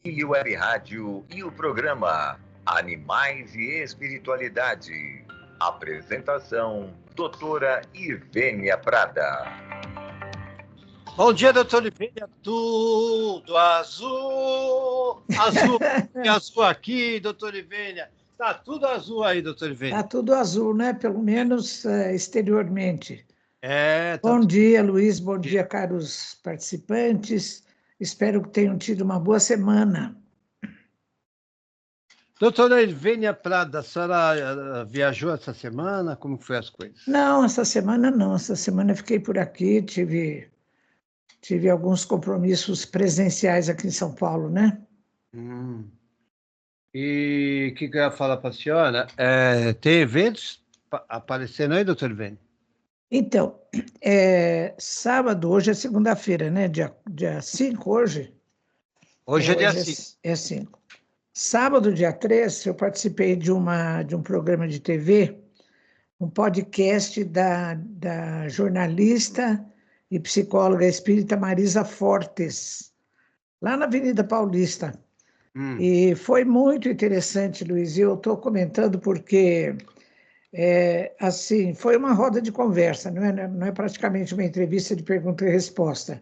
e Web Rádio e o programa Animais e Espiritualidade. Apresentação, doutora Ivênia Prada. Bom dia, doutor Ivênia. Tudo azul. Azul e azul aqui, doutor Ivênia. Tá tudo azul aí, doutor Ivênia. Tá tudo azul, né? Pelo menos exteriormente. Tá Bom dia, Luiz. Bom dia, caros participantes. Espero que tenham tido uma boa semana. Doutora Ivênia Prada, a senhora viajou essa semana? Como foi as coisas? Não, essa semana não. Essa semana eu fiquei por aqui, tive alguns compromissos presenciais aqui em São Paulo, né? E o que eu ia falar para a senhora? Tem eventos aparecendo aí, doutor Ivênia? Então, sábado, hoje é segunda-feira, né? Dia 5 hoje. Hoje é dia 5. É 5. Sábado, dia 3, eu participei de um programa de TV, um podcast da jornalista e psicóloga espírita Marisa Fortes, lá na Avenida Paulista. E foi muito interessante, Luiz, e eu estou comentando porque, assim, foi uma roda de conversa, não é praticamente uma entrevista de pergunta e resposta.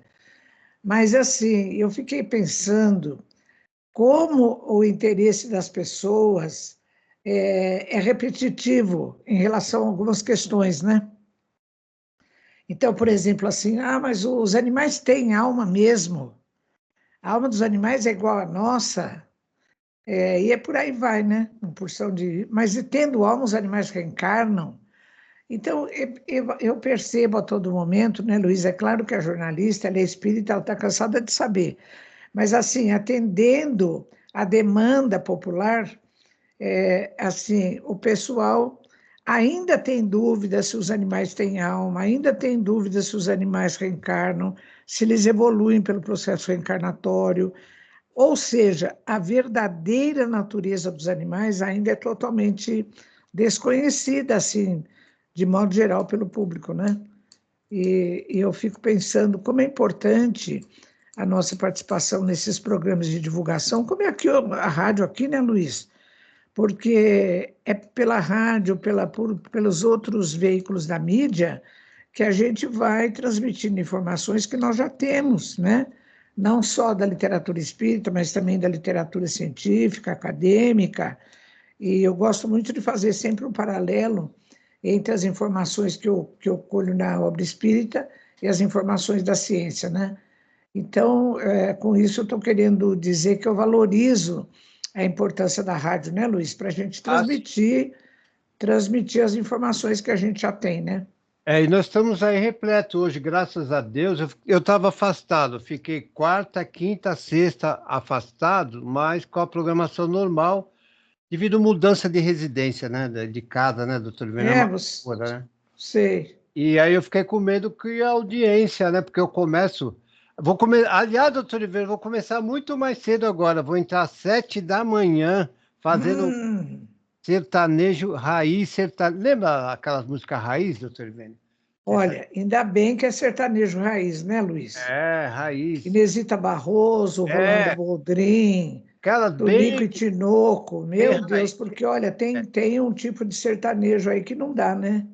Mas, assim, eu fiquei pensando como o interesse das pessoas é repetitivo em relação a algumas questões, né? Então, por exemplo, assim, mas os animais têm alma mesmo. A alma dos animais é igual à nossa. E por aí vai, né? Uma porção de... Mas e tendo alma, os animais reencarnam. Então, eu percebo a todo momento, né, Luiz? É claro que a jornalista, ela é espírita, ela está cansada de saber. Mas, assim, atendendo a demanda popular, assim, o pessoal ainda tem dúvida se os animais têm alma, ainda tem dúvida se os animais reencarnam, se eles evoluem pelo processo reencarnatório. Ou seja, a verdadeira natureza dos animais ainda é totalmente desconhecida, assim, de modo geral, pelo público, né? E eu fico pensando como é importante a nossa participação nesses programas de divulgação, como é aqui a rádio aqui, né, Luiz? Porque é pela rádio, pelos outros veículos da mídia que a gente vai transmitindo informações que nós já temos, né? Não só da literatura espírita, mas também da literatura científica, acadêmica. E eu gosto muito de fazer sempre um paralelo entre as informações que eu colho na obra espírita e as informações da ciência, né? Então, com isso, eu estou querendo dizer que eu valorizo a importância da rádio, né, Luiz? Para a gente transmitir as informações que a gente já tem, né? E nós estamos aí repleto hoje, graças a Deus. Eu estava afastado, fiquei quarta, quinta, sexta afastado, mas com a programação normal, devido à mudança de residência, né, de casa, né, doutor Ivênia? Né? Sei. E aí eu fiquei com medo que a audiência, né, porque eu começo... Aliás, doutor Ivênia, vou começar muito mais cedo agora, vou entrar às 7 da manhã, fazendo sertanejo raiz, Lembra aquelas músicas raiz, doutor Ivênia? Olha, ainda bem que é sertanejo raiz, né, Luiz? Raiz. Inesita Barroso, Rolando Boldrin, Tonico e Tinoco, meu Deus, porque, olha, tem um tipo de sertanejo aí que não dá, né?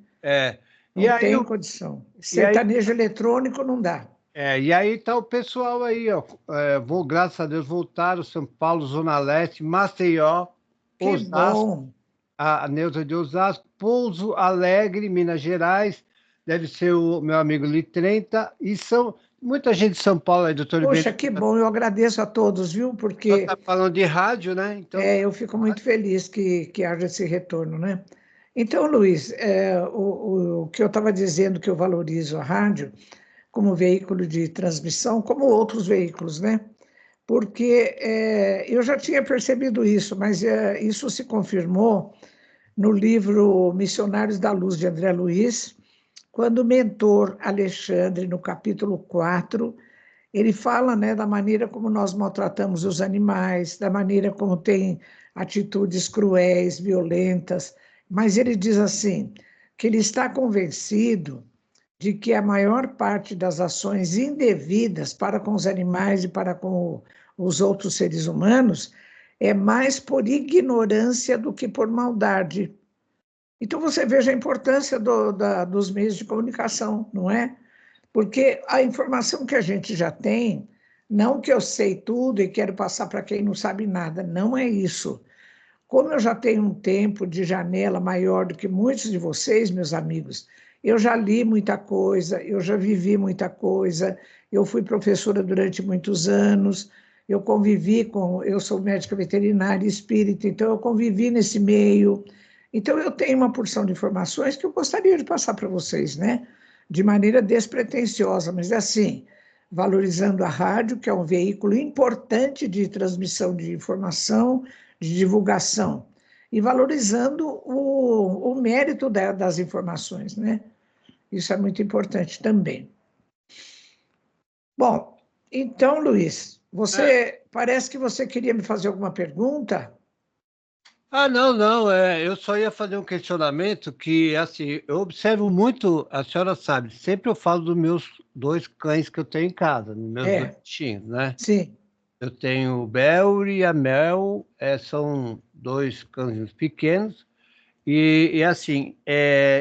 Não tem condição. Sertanejo eletrônico não dá. E aí tá o pessoal aí, ó. Graças a Deus, voltaram, São Paulo, Zona Leste, Maceió, Osasco, a Neuza de Osasco, Pouso Alegre, Minas Gerais, deve ser o meu amigo Litrenta, e são muita gente de São Paulo aí, doutor Ivênia. Poxa, que bom, eu agradeço a todos, viu? Porque... Você está falando de rádio, né? Então, eu fico muito feliz que haja esse retorno, né? Então, Luiz, o que eu estava dizendo que eu valorizo a rádio como veículo de transmissão, como outros veículos, né? Porque eu já tinha percebido isso, mas isso se confirmou no livro Missionários da Luz, de André Luiz, quando o mentor Alexandre, no capítulo 4, ele fala, né, da maneira como nós maltratamos os animais, da maneira como tem atitudes cruéis, violentas, mas ele diz assim, que ele está convencido de que a maior parte das ações indevidas para com os animais e para com os outros seres humanos, é mais por ignorância do que por maldade. Então, você veja a importância dos meios de comunicação, não é? Porque a informação que a gente já tem, não que eu sei tudo e quero passar para quem não sabe nada, não é isso. Como eu já tenho um tempo de janela maior do que muitos de vocês, meus amigos, eu já li muita coisa, eu já vivi muita coisa, eu fui professora durante muitos anos, eu sou médica veterinária espírita, então eu convivi nesse meio. Então eu tenho uma porção de informações que eu gostaria de passar para vocês, né? De maneira despretensiosa, mas é assim, valorizando a rádio, que é um veículo importante de transmissão de informação, de divulgação, e valorizando o mérito das informações, né? Isso é muito importante também. Bom, então, Luiz, parece que você queria me fazer alguma pergunta? Não, eu só ia fazer um questionamento que, assim, eu observo muito, a senhora sabe, sempre eu falo dos meus 2 cães que eu tenho em casa, meus 2 bichinhos, né? Sim. Eu tenho o Bel e a Mel, são 2 cães pequenos, e assim,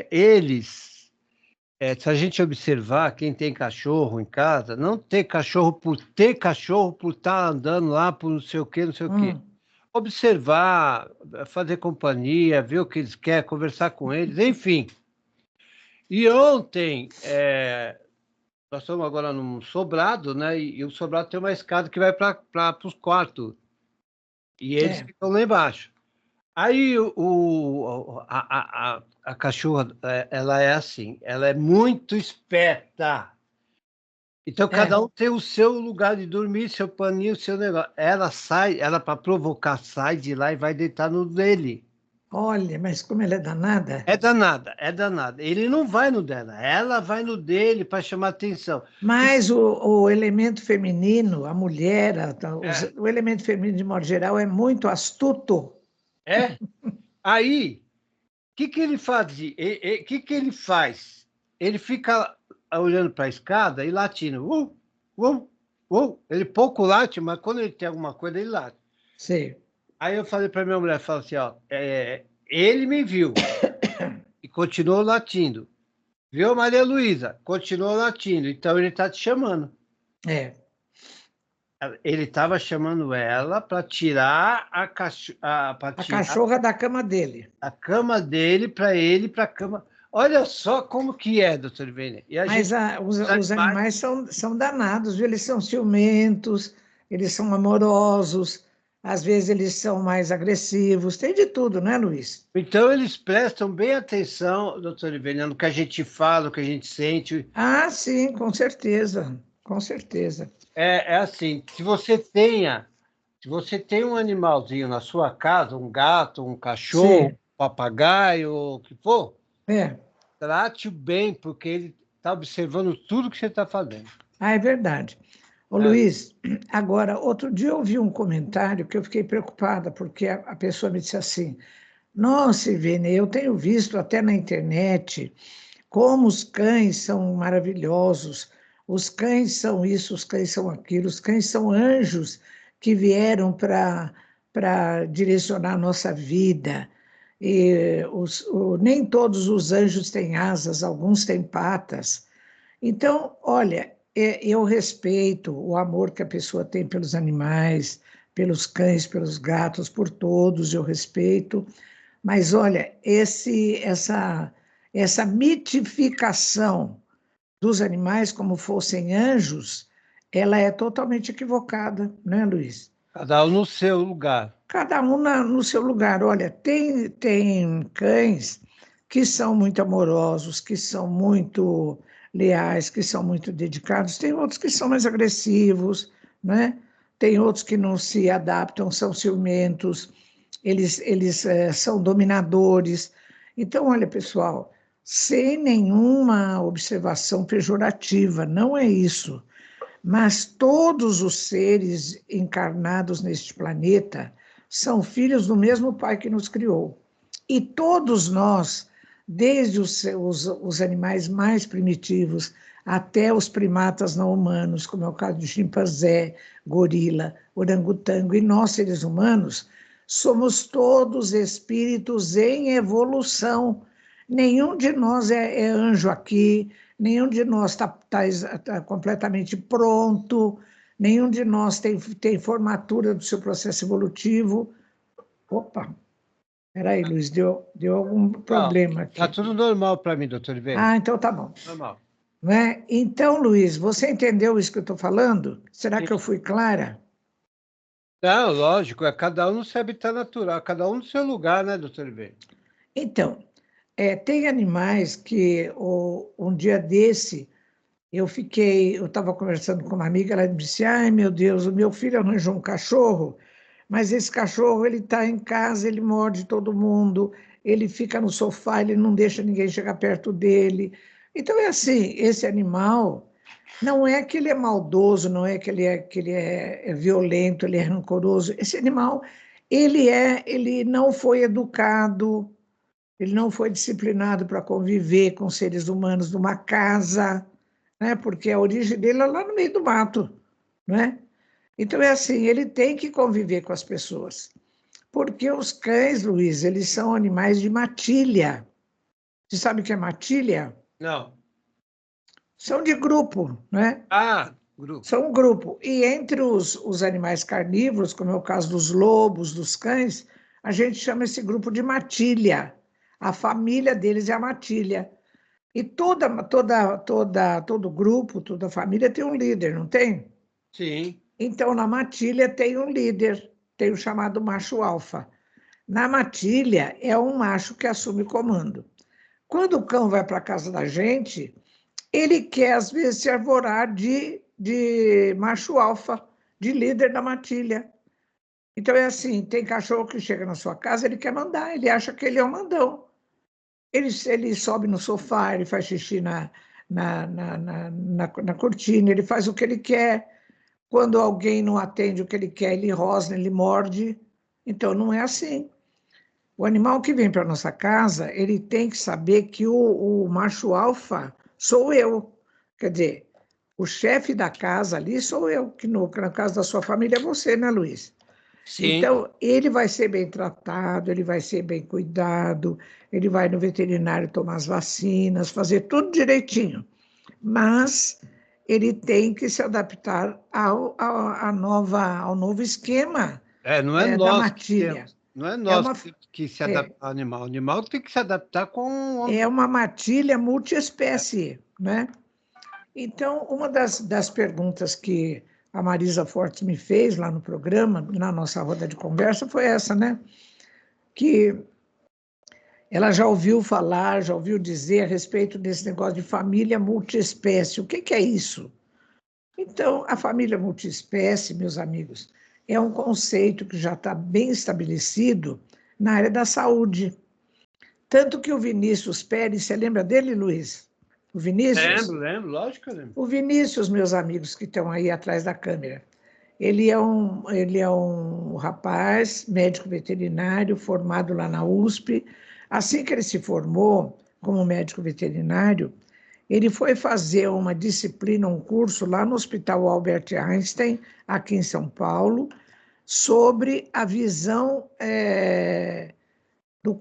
eles, se a gente observar, quem tem cachorro em casa, não ter cachorro por estar andando lá, por não sei o quê, não sei o quê. Observar, fazer companhia, ver o que eles querem, conversar com eles, enfim. E ontem, nós estamos agora num sobrado, né? E o sobrado tem uma escada que vai para os quartos. E eles ficam lá embaixo. Aí a cachorra, ela é assim, ela é muito esperta. Então, cada um tem o seu lugar de dormir, seu paninho, o seu negócio. Ela para provocar, sai de lá e vai deitar no dele. Olha, mas como ela é danada? É danada, é danada. Ele não vai no dela, ela vai no dele para chamar atenção. Mas o elemento feminino, a mulher, o elemento feminino, de modo geral, é muito astuto. Aí, o que ele fazia? O que ele faz? Ele fica olhando para a escada e latindo. Ele pouco late, mas quando ele tem alguma coisa, ele late. Sim. Aí eu falei para minha mulher, falei assim, ó, ele me viu e continuou latindo. Viu, Maria Luísa? Continuou latindo, então ele está te chamando. Ele estava chamando ela para tirar a cachorra da cama dele. A cama dele para ele, para a cama. Olha só como que é, doutor Ivênia. Mas os animais são danados, viu? Eles são ciumentos, eles são amorosos, às vezes eles são mais agressivos, tem de tudo, né, Luiz? Então eles prestam bem atenção, doutor Ivênia, no que a gente fala, no que a gente sente. Ah, sim, com certeza, com certeza. É assim, se você tem um animalzinho na sua casa, um gato, um cachorro, um papagaio, o que for, trate-o bem, porque ele está observando tudo que você está fazendo. Ah, é verdade. Ô, Luiz, agora, outro dia eu ouvi um comentário que eu fiquei preocupada, porque a pessoa me disse assim, nossa, Ivene, eu tenho visto até na internet como os cães são maravilhosos, os cães são isso, os cães são aquilo, os cães são anjos que vieram para direcionar a nossa vida. E nem todos os anjos têm asas, alguns têm patas. Então, olha, eu respeito o amor que a pessoa tem pelos animais, pelos cães, pelos gatos, por todos, eu respeito. Mas, olha, essa mitificação dos animais como fossem anjos, ela é totalmente equivocada, né, Luiz? Cada um no seu lugar. Cada um no seu lugar. Olha, tem cães que são muito amorosos, que são muito leais, que são muito dedicados. Tem outros que são mais agressivos, né? Tem outros que não se adaptam, são ciumentos, eles são dominadores. Então, olha, pessoal, sem nenhuma observação pejorativa, não é isso. Mas todos os seres encarnados neste planeta são filhos do mesmo Pai que nos criou. E todos nós, desde os animais mais primitivos até os primatas não humanos, como é o caso de chimpanzé, gorila, orangotango, e nós, seres humanos, somos todos espíritos em evolução. Nenhum de nós é anjo aqui, nenhum de nós está completamente pronto, nenhum de nós tem formatura do seu processo evolutivo. Opa, peraí, Luiz, deu algum problema aqui. Está tudo normal para mim, doutor Ivênia. Ah, então tá bom. Normal. Né? Então, Luiz, você entendeu isso que eu estou falando? Será que eu fui clara? Não, lógico, é cada um no seu habitat natural, cada um no seu lugar, né, doutor Ivênia? Então, tem animais que um dia desse eu estava conversando com uma amiga, ela disse, ai meu Deus, o meu filho arranjou um cachorro, mas esse cachorro, ele está em casa, ele morde todo mundo, ele fica no sofá, ele não deixa ninguém chegar perto dele. Então é assim, esse animal, não é que ele é maldoso, não é que ele é violento, ele é rancoroso. Esse animal, ele não foi educado, ele não foi disciplinado para conviver com seres humanos numa casa, né? Porque a origem dele é lá no meio do mato, né? Então é assim, ele tem que conviver com as pessoas. Porque os cães, Luiz, eles são animais de matilha. Você sabe o que é matilha? Não. São de grupo, né? Ah, grupo. São um grupo. E entre os animais carnívoros, como é o caso dos lobos, dos cães, a gente chama esse grupo de matilha. A família deles é a matilha. E todo grupo, toda família tem um líder, não tem? Sim. Então, na matilha tem um líder, tem o chamado macho alfa. Na matilha, é um macho que assume o comando. Quando o cão vai para a casa da gente, ele quer, às vezes, se arvorar de macho alfa, de líder da matilha. Então, é assim, tem cachorro que chega na sua casa, ele quer mandar, ele acha que ele é o mandão. Ele sobe no sofá, ele faz xixi na cortina, ele faz o que ele quer. Quando alguém não atende o que ele quer, ele rosna, ele morde. Então, não é assim. O animal que vem para nossa casa, ele tem que saber que o macho alfa sou eu. Quer dizer, o chefe da casa ali sou eu, que no caso da sua família é você, né, Luiz? Sim. Então, ele vai ser bem tratado, ele vai ser bem cuidado, ele vai no veterinário tomar as vacinas, fazer tudo direitinho. Mas ele tem que se adaptar ao novo esquema Não é da nós matilha. não é nós que se adaptar ao animal. O animal tem que se adaptar com... É uma matilha multiespécie, né? Então, uma das perguntas que a Marisa Fortes me fez lá no programa, na nossa roda de conversa, foi essa, né? Que ela já ouviu falar, já ouviu dizer a respeito desse negócio de família multiespécie. O que é isso? Então, a família multiespécie, meus amigos, é um conceito que já está bem estabelecido na área da saúde. Tanto que o Vinícius Pérez, você lembra dele, Luiz? O Vinícius? Lembro, lógico que eu lembro. O Vinícius, meus amigos que estão aí atrás da câmera, ele é um rapaz, médico veterinário, formado lá na USP. Assim que ele se formou como médico veterinário, ele foi fazer uma disciplina, um curso lá no Hospital Albert Einstein, aqui em São Paulo, sobre a visão o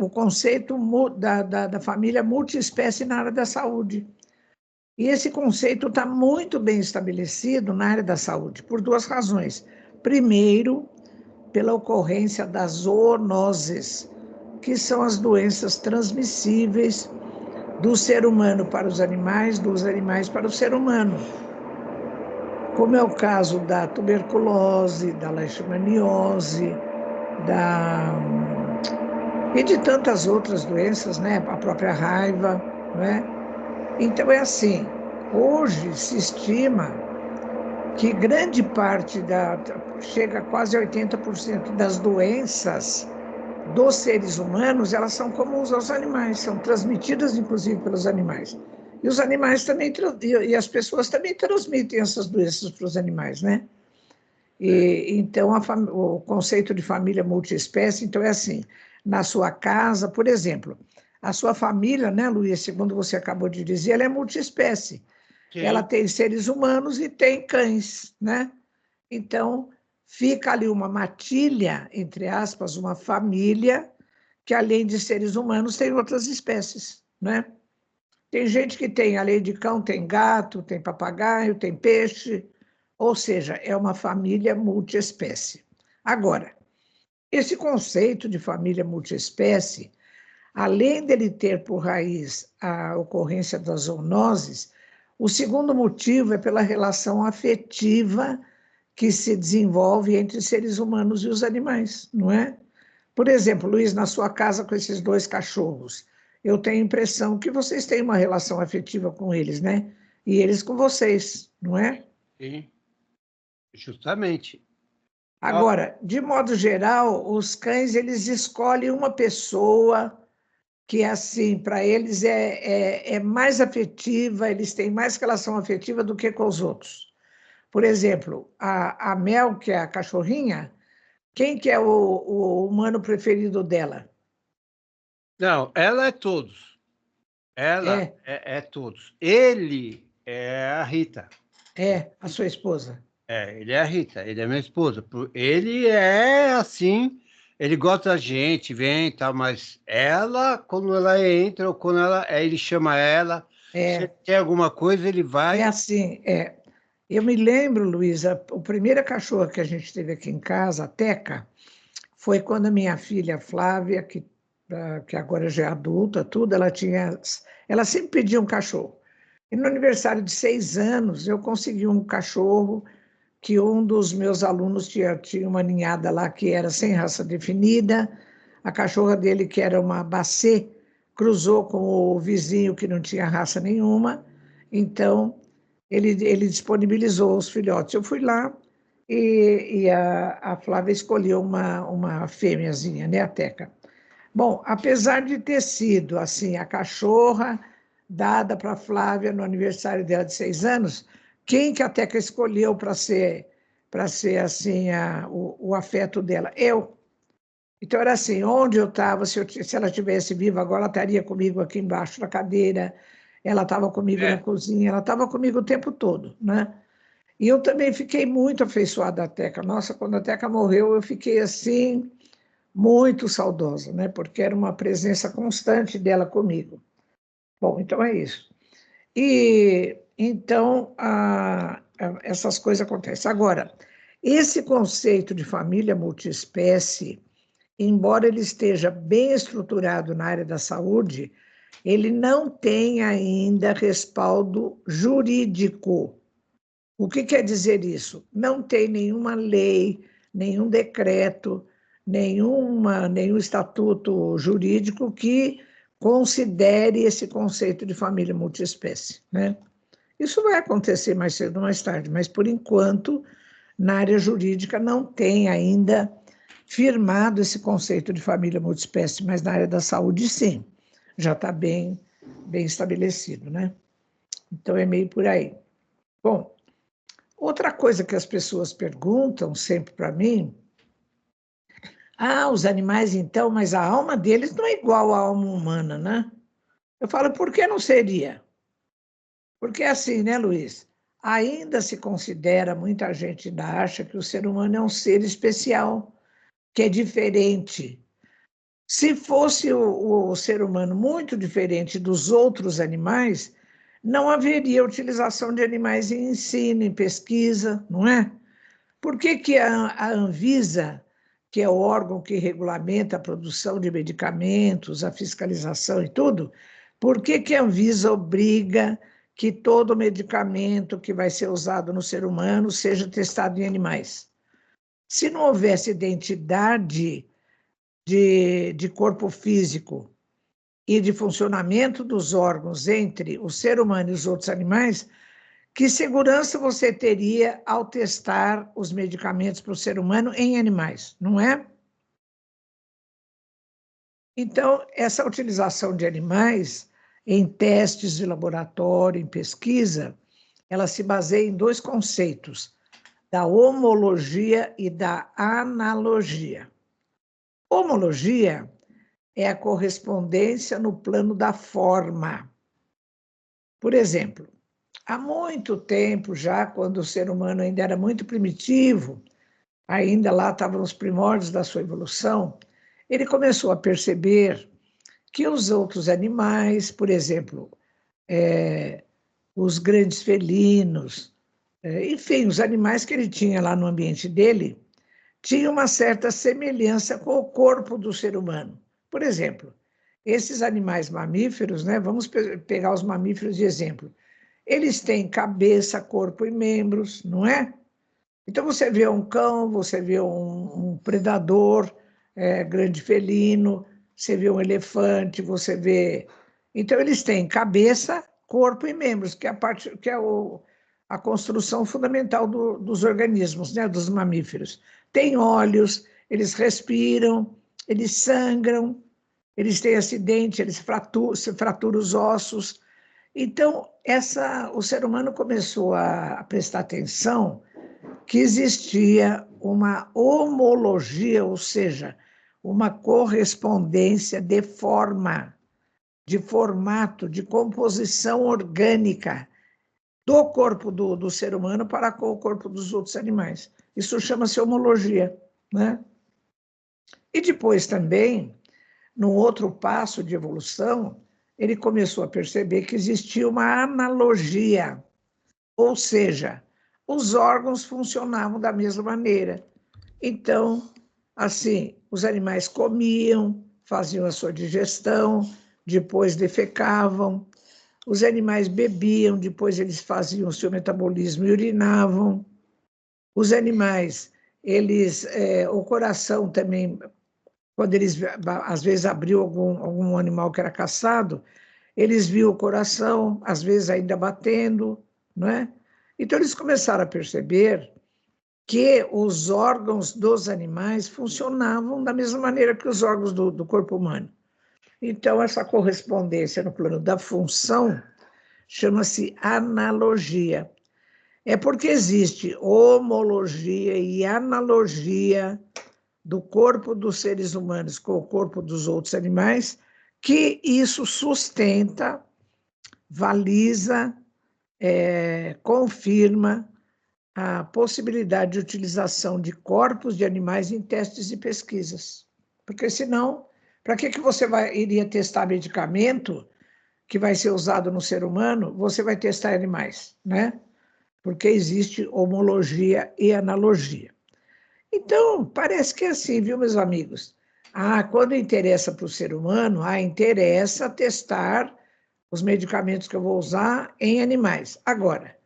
conceito da família multiespécie na área da saúde. E esse conceito está muito bem estabelecido na área da saúde, por duas razões. Primeiro, pela ocorrência das zoonoses, que são as doenças transmissíveis do ser humano para os animais, dos animais para o ser humano. Como é o caso da tuberculose, da leishmaniose, e de tantas outras doenças, né? A própria raiva, né? Então, é assim, hoje se estima que grande parte chega a quase 80% das doenças dos seres humanos, elas são como os animais, são transmitidas, inclusive, pelos animais. E os animais também, e as pessoas também transmitem essas doenças para os animais, né? Então, o conceito de família multiespécie, então, é assim, na sua casa, por exemplo, a sua família, né, Luiz, segundo você acabou de dizer, ela é multiespécie. Sim. Ela tem seres humanos e tem cães, né? Então, fica ali uma matilha, entre aspas, uma família, que além de seres humanos, tem outras espécies, né? Tem gente que tem, além de cão, tem gato, tem papagaio, tem peixe, ou seja, é uma família multiespécie. Agora, esse conceito de família multiespécie, além dele ter por raiz a ocorrência das zoonoses, o segundo motivo é pela relação afetiva que se desenvolve entre seres humanos e os animais, não é? Por exemplo, Luiz, na sua casa com esses 2 cachorros, eu tenho a impressão que vocês têm uma relação afetiva com eles, né? E eles com vocês, não é? Sim, justamente. Agora, de modo geral, os cães, eles escolhem uma pessoa que, assim, para eles é mais afetiva, eles têm mais relação afetiva do que com os outros. Por exemplo, a Mel, que é a cachorrinha, quem que é o humano preferido dela? Não, ela é todos. Ela é todos. Ele é a Rita. É, a sua esposa. Ele é a Rita, ele é minha esposa. Ele é assim, ele gosta da gente, vem e tal, mas ela, quando ela entra, ou quando ele chama ela, se quer alguma coisa, ele vai. É assim, eu me lembro, Luísa, a primeira cachorra que a gente teve aqui em casa, a Teca, foi quando a minha filha Flávia, que agora já é adulta, tudo, ela sempre pedia um cachorro. E no aniversário de 6 anos, eu consegui um cachorro que um dos meus alunos tinha uma ninhada lá que era sem raça definida, a cachorra dele, que era uma Basset, cruzou com o vizinho que não tinha raça nenhuma, então ele disponibilizou os filhotes. Eu fui lá e a Flávia escolheu uma fêmeazinha, né, a Teca. Bom, apesar de ter sido assim a cachorra dada para a Flávia no aniversário dela de 6 anos, quem que a Teca escolheu para ser assim o afeto dela? Eu. Então era assim, onde eu estava, se ela estivesse viva agora, ela estaria comigo aqui embaixo da cadeira, ela estava comigo na cozinha, ela estava comigo o tempo todo, né? E eu também fiquei muito afeiçoada à Teca. Nossa, quando a Teca morreu, eu fiquei assim, muito saudosa, né? Porque era uma presença constante dela comigo. Bom, então é isso. E então essas coisas acontecem. Agora, esse conceito de família multiespécie, embora ele esteja bem estruturado na área da saúde, ele não tem ainda respaldo jurídico. O que quer dizer isso? Não tem nenhuma lei, nenhum decreto, nenhum estatuto jurídico que considere esse conceito de família multiespécie, né? Isso vai acontecer mais cedo ou mais tarde, mas, por enquanto, na área jurídica não tem ainda firmado esse conceito de família multiespécie, mas na área da saúde, sim, já está bem estabelecido, né? Então, é meio por aí. Bom, outra coisa que as pessoas perguntam sempre para mim, os animais então, mas a alma deles não é igual à alma humana, né? Eu falo, por que não seria? Porque assim, né, Luiz? Ainda se considera, muita gente ainda acha que o ser humano é um ser especial, que é diferente. Se fosse o ser humano muito diferente dos outros animais, não haveria utilização de animais em ensino, em pesquisa, não é? Por que a Anvisa, que é o órgão que regulamenta a produção de medicamentos, a fiscalização e tudo, por que a Anvisa obriga que todo medicamento que vai ser usado no ser humano seja testado em animais? Se não houvesse identidade de corpo físico e de funcionamento dos órgãos entre o ser humano e os outros animais, que segurança você teria ao testar os medicamentos para o ser humano em animais, não é? Então, essa utilização de animais em testes de laboratório, em pesquisa, ela se baseia em 2 conceitos, da homologia e da analogia. Homologia é a correspondência no plano da forma. Por exemplo, há muito tempo já, quando o ser humano ainda era muito primitivo, ainda lá estavam nos primórdios da sua evolução, ele começou a perceber que os outros animais, por exemplo, os grandes felinos, enfim, os animais que ele tinha lá no ambiente dele, tinham uma certa semelhança com o corpo do ser humano. Por exemplo, esses animais mamíferos, né, vamos pegar os mamíferos de exemplo, eles têm cabeça, corpo e membros, não é? Então, você vê um cão, você vê um predador, grande felino, você vê um elefante, você vê... Então, eles têm cabeça, corpo e membros, que é a construção fundamental dos organismos, né, dos mamíferos. Tem olhos, eles respiram, eles sangram, eles têm acidente, eles fraturam os ossos. Então, o ser humano começou a prestar atenção que existia uma homologia, ou seja, uma correspondência de forma, de formato, de composição orgânica do corpo do ser humano para com o corpo dos outros animais. Isso chama-se homologia, né? E depois também, num outro passo de evolução, ele começou a perceber que existia uma analogia, ou seja, os órgãos funcionavam da mesma maneira. Então, assim, os animais comiam, faziam a sua digestão, depois defecavam, os animais bebiam, depois eles faziam o seu metabolismo e urinavam. Os animais, o coração também, quando eles, às vezes, abriu algum animal que era caçado, eles viam o coração, às vezes, ainda batendo, não é? Então, eles começaram a perceber que os órgãos dos animais funcionavam da mesma maneira que os órgãos do corpo humano. Então, essa correspondência no plano da função chama-se analogia. É porque existe homologia e analogia do corpo dos seres humanos com o corpo dos outros animais, que isso sustenta, valida, confirma a possibilidade de utilização de corpos de animais em testes e pesquisas. Porque senão, para que você iria testar medicamento que vai ser usado no ser humano, você vai testar animais, né? Porque existe homologia e analogia. Então, parece que é assim, viu, meus amigos? Quando interessa para o ser humano, interessa testar os medicamentos que eu vou usar em animais. Agora,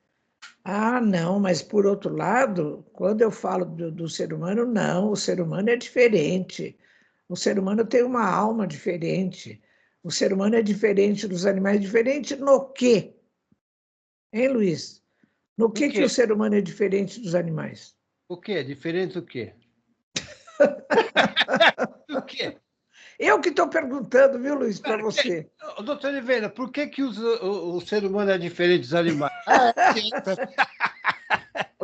não, mas por outro lado, quando eu falo do ser humano, não, o ser humano é diferente. O ser humano tem uma alma diferente. O ser humano é diferente dos animais. Diferente no quê? Hein, Luiz? No que o ser humano é diferente dos animais? O quê? Diferente do quê? Do quê? Eu que estou perguntando, viu, Luiz, para você. Doutor Oliveira, por que o ser humano é diferente dos animais?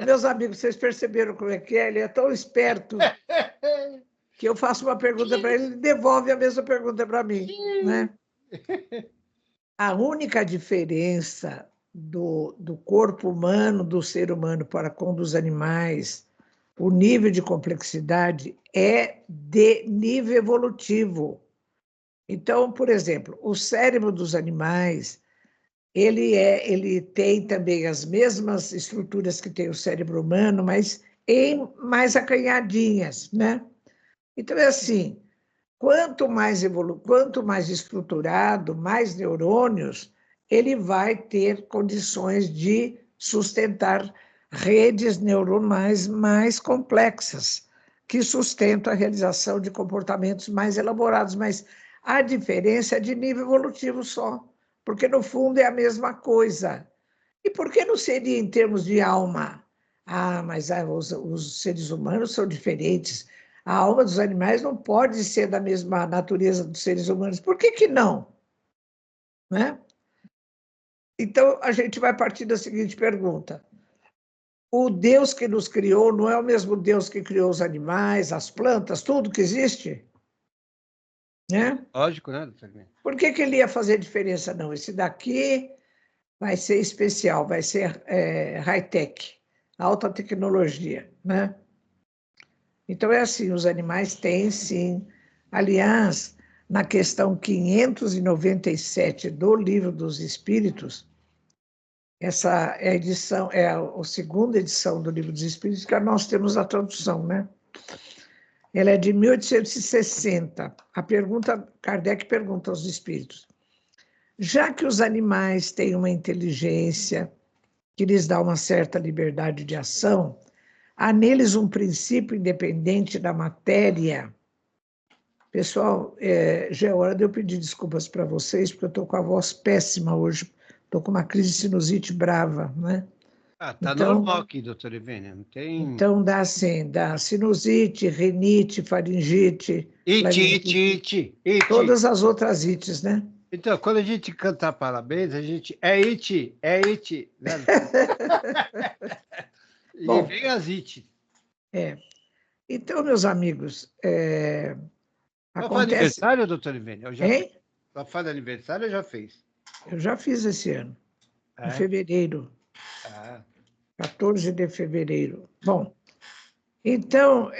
Meus amigos, vocês perceberam como é que é? Ele é tão esperto que eu faço uma pergunta para ele, ele devolve a mesma pergunta para mim, né? A única diferença do corpo humano, do ser humano para com dos animais, o nível de complexidade é de nível evolutivo. Então, por exemplo, o cérebro dos animais, ele tem também as mesmas estruturas que tem o cérebro humano, mas mais acanhadinhas, né? Então, é assim, quanto mais estruturado, mais neurônios, ele vai ter condições de sustentar redes neuronais mais complexas, que sustentam a realização de comportamentos mais elaborados, mas a diferença é de nível evolutivo só, porque no fundo é a mesma coisa. E por que não seria em termos de alma? Mas os seres humanos são diferentes. A alma dos animais não pode ser da mesma natureza dos seres humanos. Por que não? Né? Então, a gente vai partir da seguinte pergunta. O Deus que nos criou não é o mesmo Deus que criou os animais, as plantas, tudo que existe? né? Lógico, né, doutor Ivênia? Por que ele ia fazer diferença? Não, esse daqui vai ser especial, vai ser high-tech, alta tecnologia, né? Então, é assim, os animais têm, sim. Aliás, na questão 597 do Livro dos Espíritos, essa é a edição, é a segunda edição do Livro dos Espíritos, que nós temos a tradução, né? Ela é de 1860. Kardec pergunta aos espíritos: já que os animais têm uma inteligência que lhes dá uma certa liberdade de ação, há neles um princípio independente da matéria. Pessoal, já é hora de eu pedir desculpas para vocês, porque eu estou com a voz péssima hoje. Estou com uma crise de sinusite brava, né? Tá normal aqui, doutor Ivênia, não tem... Então, dá sinusite, rinite, faringite, Ite. todas as outras ites, né? Então, quando a gente canta parabéns, a gente... É ite, né? E Bom, vem as ite. Então, meus amigos, Só faz acontece... aniversário, doutor Ivênia? Hein? Só faz aniversário ou já fez? Eu já fiz esse ano, em fevereiro. 14 de fevereiro. Bom, então,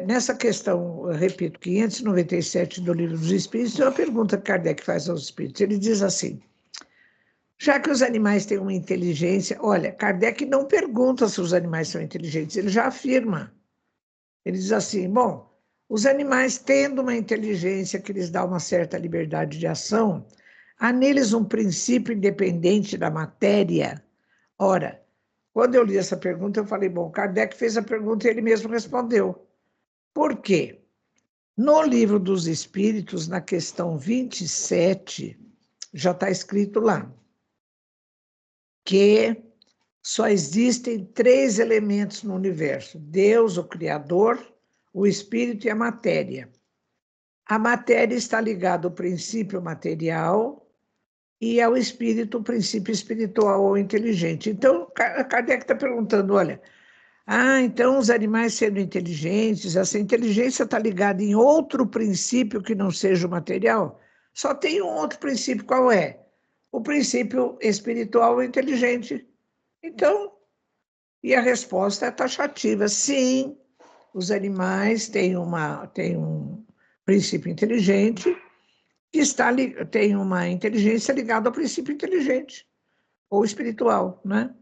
nessa questão, eu repito, 597 do Livro dos Espíritos, tem uma pergunta que Kardec faz aos espíritos. Ele diz assim: já que os animais têm uma inteligência... Olha, Kardec não pergunta se os animais são inteligentes, ele já afirma. Ele diz assim: bom, os animais tendo uma inteligência que lhes dá uma certa liberdade de ação, há neles um princípio independente da matéria. Ora, quando eu li essa pergunta, eu falei, bom, Kardec fez a pergunta e ele mesmo respondeu. Por quê? No Livro dos Espíritos, na questão 27, já está escrito lá que só existem 3 elementos no universo: Deus, o Criador, o Espírito e a matéria. A matéria está ligada ao princípio material e ao espírito, o princípio espiritual ou inteligente. Então, Kardec está perguntando, olha, então os animais sendo inteligentes, essa inteligência está ligada em outro princípio que não seja o material? Só tem um outro princípio, qual é? O princípio espiritual ou inteligente. Então, e a resposta é taxativa: sim, os animais têm um princípio inteligente que tem uma inteligência ligada ao princípio inteligente ou espiritual, né?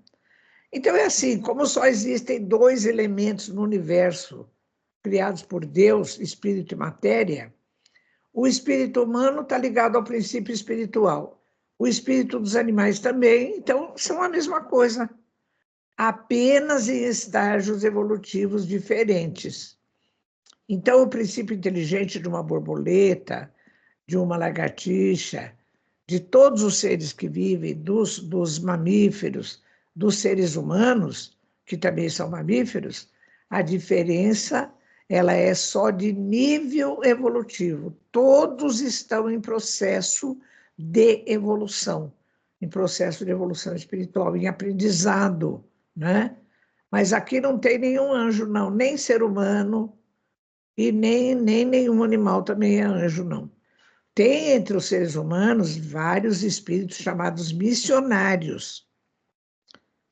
Então é assim, como só existem 2 elementos no universo criados por Deus, espírito e matéria, o espírito humano está ligado ao princípio espiritual, o espírito dos animais também, então são a mesma coisa, apenas em estágios evolutivos diferentes. Então, o princípio inteligente de uma borboleta, de uma lagartixa, de todos os seres que vivem, dos mamíferos, dos seres humanos, que também são mamíferos, a diferença ela é só de nível evolutivo. Todos estão em processo de evolução espiritual, em aprendizado, né? Mas aqui não tem nenhum anjo, não, nem ser humano e nem nenhum animal também é anjo, não. Tem entre os seres humanos vários espíritos chamados missionários,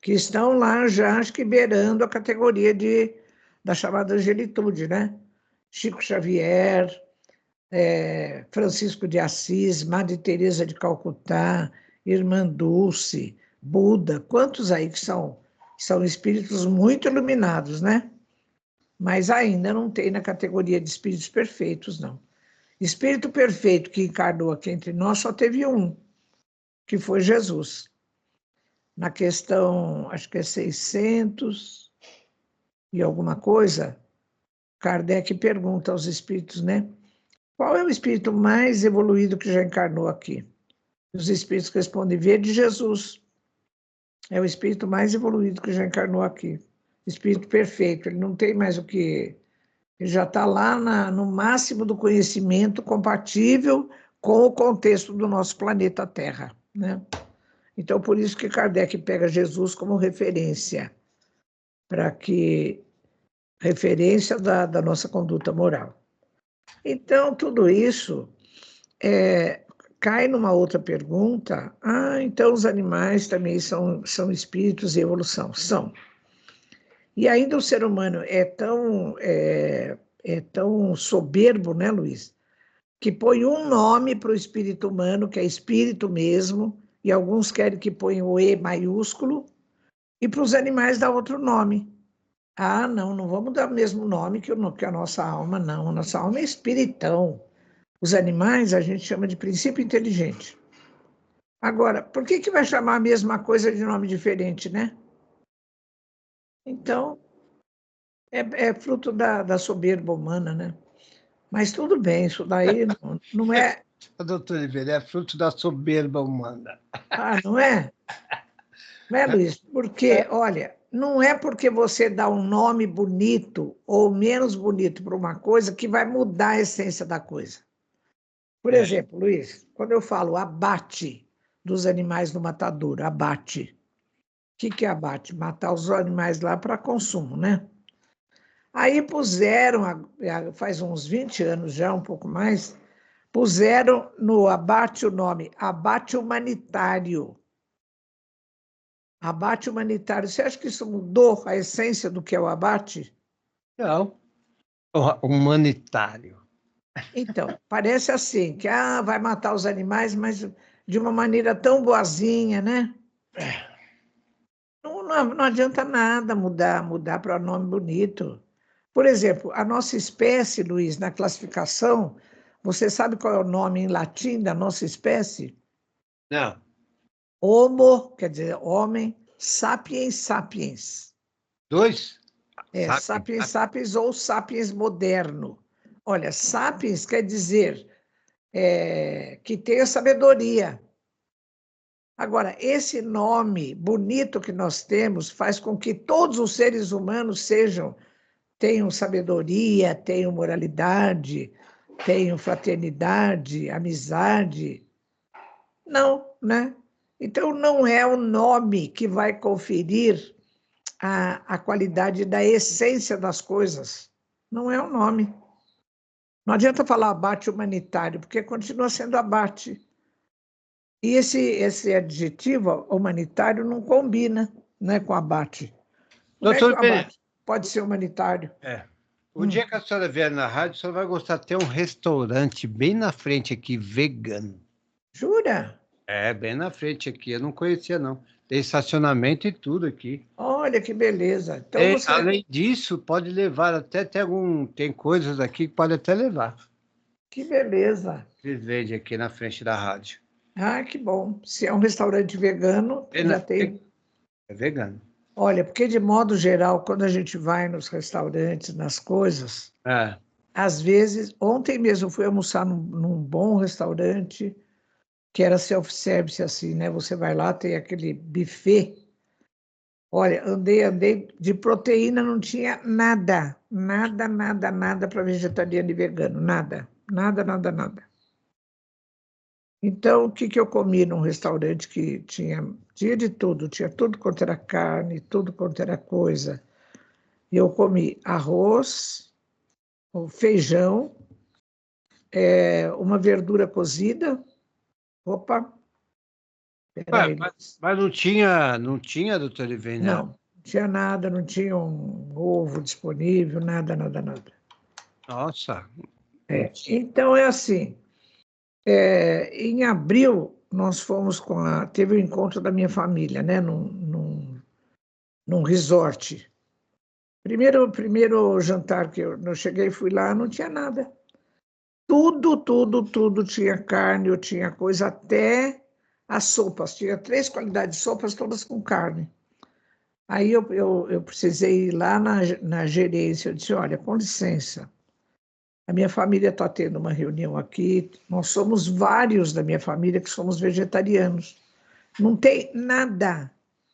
que estão lá já, acho que beirando a categoria da chamada angelitude, né? Chico Xavier, Francisco de Assis, Madre Teresa de Calcutá, Irmã Dulce, Buda, quantos aí que são espíritos muito iluminados, né? Mas ainda não tem na categoria de espíritos perfeitos, não. Espírito perfeito que encarnou aqui entre nós só teve um, que foi Jesus. Na questão, acho que é 600 e alguma coisa, Kardec pergunta aos espíritos, né? Qual é o espírito mais evoluído que já encarnou aqui? Os espíritos respondem: vede Jesus. É o espírito mais evoluído que já encarnou aqui. Espírito perfeito, ele não tem mais o que... Ele já está lá no máximo do conhecimento compatível com o contexto do nosso planeta Terra, né? Então, por isso que Kardec pega Jesus como referência, referência da nossa conduta moral. Então, tudo isso cai numa outra pergunta. Então os animais também são espíritos em evolução. São. E ainda o ser humano é tão soberbo, né, Luiz? Que põe um nome para o espírito humano, que é espírito mesmo, e alguns querem que ponha o E maiúsculo, e para os animais dá outro nome. Não vamos dar o mesmo nome que a nossa alma, não. A nossa alma é espiritão. Os animais a gente chama de princípio inteligente. Agora, por que vai chamar a mesma coisa de nome diferente, né? Então, é fruto da soberba humana, né? Mas tudo bem, isso daí não é... Doutor Oliveira, é fruto da soberba humana. Não é? Não é, Luiz? Porque, olha, não é porque você dá um nome bonito ou menos bonito para uma coisa que vai mudar a essência da coisa. Por exemplo, Luiz, quando eu falo abate dos animais no matadouro, abate. O que é abate? Matar os animais lá para consumo, né? Aí puseram, faz uns 20 anos já, um pouco mais, puseram no abate o nome abate humanitário. Abate humanitário. Você acha que isso mudou a essência do que é o abate? Não. Humanitário. Então, parece assim, que vai matar os animais, mas de uma maneira tão boazinha, né? Não adianta nada mudar para nome bonito. Por exemplo, a nossa espécie, Luiz, na classificação, você sabe qual é o nome em latim da nossa espécie? Não. Homo, quer dizer, homem, sapiens sapiens. Dois? Sapiens sapiens ou sapiens moderno. Olha, sapiens quer dizer que tem a sabedoria. Agora, esse nome bonito que nós temos faz com que todos os seres humanos tenham sabedoria, tenham moralidade, tenham fraternidade, amizade. Não, né? Então, não é o nome que vai conferir a qualidade da essência das coisas. Não é o nome. Não adianta falar abate humanitário, porque continua sendo abate. E esse adjetivo humanitário não combina, né, com abate. Como é que o abate pode ser humanitário? O dia que a senhora vier na rádio, a senhora vai gostar de ter um restaurante bem na frente aqui, vegano. Jura? Bem na frente aqui. Eu não conhecia, não. Tem estacionamento e tudo aqui. Olha que beleza. Então Além disso, pode levar tem coisas aqui que pode até levar. Que beleza. Eles vendem aqui na frente da rádio. Que bom. Se é um restaurante vegano, já tem... É vegano. Olha, porque de modo geral, quando a gente vai nos restaurantes, nas coisas, às vezes, ontem mesmo eu fui almoçar num bom restaurante, que era self-service, assim, né? Você vai lá, tem aquele buffet. Olha, andei, de proteína não tinha nada para vegetariano e vegano, nada. Então, o que eu comi num restaurante que tinha de tudo, tinha tudo quanto era carne, tudo quanto era coisa. Eu comi arroz, feijão, uma verdura cozida. Opa, peraí. Mas não tinha, doutor Oliveira? Não tinha nada, não tinha um ovo disponível, nada. Nossa. Então, é assim, em abril, nós fomos teve o encontro da minha família, né, num resort. Primeiro jantar que eu cheguei, fui lá, não tinha nada. Tudo tinha carne, eu tinha coisa, até as sopas. Tinha 3 qualidades de sopas, todas com carne. Aí eu precisei ir lá na gerência. Eu disse, olha, com licença, a minha família está tendo uma reunião aqui, nós somos vários da minha família que somos vegetarianos. Não tem nada,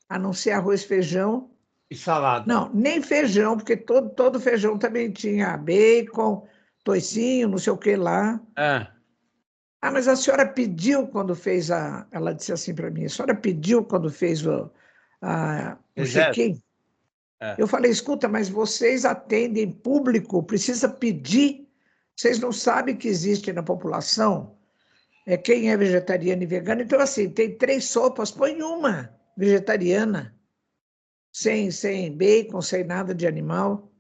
a não ser arroz, feijão. E salada? Não, nem feijão, porque todo feijão também tinha bacon, toicinho, não sei o que lá. Mas a senhora pediu quando fez Ela disse assim para mim, a senhora pediu quando fez o check-in? Eu falei, escuta, mas vocês atendem público, precisa pedir? Vocês não sabem que existe na população quem é vegetariano e vegano. Então, assim, tem 3 sopas, põe uma vegetariana, sem bacon, sem nada de animal.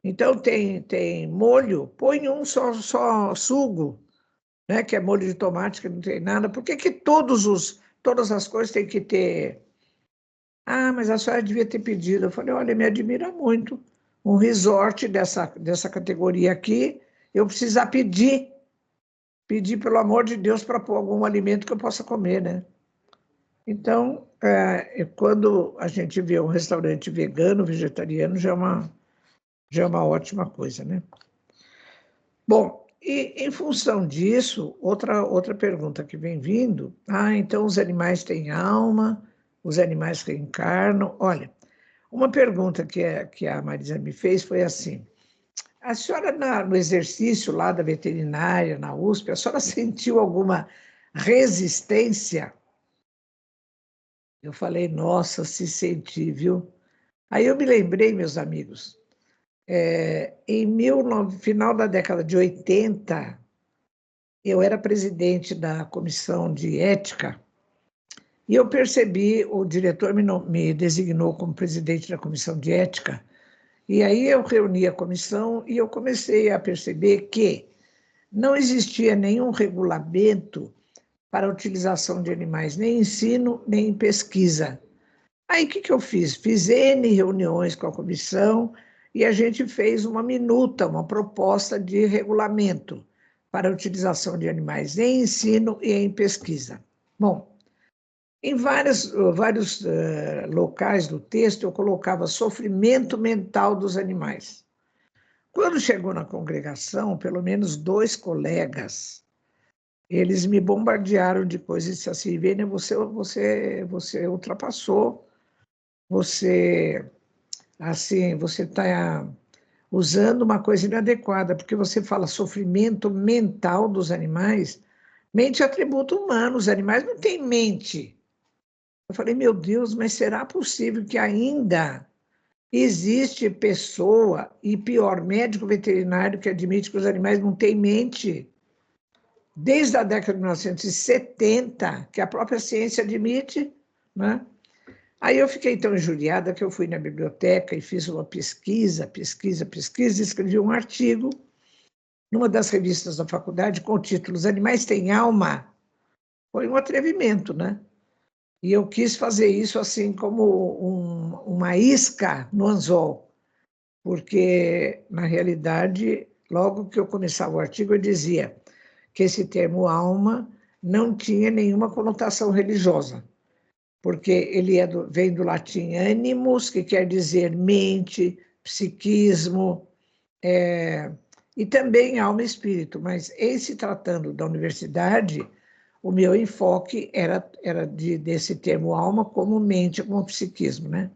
Então, tem molho, põe um só sugo, né, que é molho de tomate, que não tem nada. Por que todas as coisas têm que ter? Ah, mas a senhora devia ter pedido. Eu falei, olha, me admira muito um resort dessa categoria aqui, eu precisar pedir, pelo amor de Deus, para pôr algum alimento que eu possa comer, né? Então, quando a gente vê um restaurante vegano, vegetariano, já é uma ótima coisa, né? Bom, e em função disso, outra pergunta que vem vindo, então os animais têm alma, os animais reencarnam. Olha, uma pergunta que a Marisa me fez foi assim, a senhora no exercício lá da veterinária, na USP, a senhora sentiu alguma resistência? Eu falei, nossa, se senti, viu? Aí eu me lembrei, meus amigos, final da década de 80, eu era presidente da comissão de ética e eu percebi, o diretor me designou como presidente da comissão de ética, e aí eu reuni a comissão e eu comecei a perceber que não existia nenhum regulamento para a utilização de animais, nem em ensino, nem em pesquisa. Aí o que eu fiz? Fiz N reuniões com a comissão e a gente fez uma minuta, uma proposta de regulamento para a utilização de animais em ensino e em pesquisa. Bom, em vários locais do texto eu colocava sofrimento mental dos animais. Quando chegou na congregação, pelo menos 2 colegas, eles me bombardearam de coisas e disseram assim, Vênia, você ultrapassou, você está usando uma coisa inadequada, porque você fala sofrimento mental dos animais, mente é atributo humano, os animais não têm mente. Eu falei, meu Deus, mas será possível que ainda existe pessoa, e pior, médico veterinário que admite que os animais não têm mente? Desde a década de 1970, que a própria ciência admite, né? Aí eu fiquei tão injuriada que eu fui na biblioteca e fiz uma pesquisa, e escrevi um artigo numa das revistas da faculdade com o título Os Animais Têm Alma. Foi um atrevimento, né? E eu quis fazer isso assim como uma isca no anzol, porque, na realidade, logo que eu começava o artigo, eu dizia que esse termo alma não tinha nenhuma conotação religiosa, porque ele vem do latim animus, que quer dizer mente, psiquismo, e também alma e espírito. Mas, em se tratando da universidade, o meu enfoque era desse termo alma como mente, como psiquismo, né?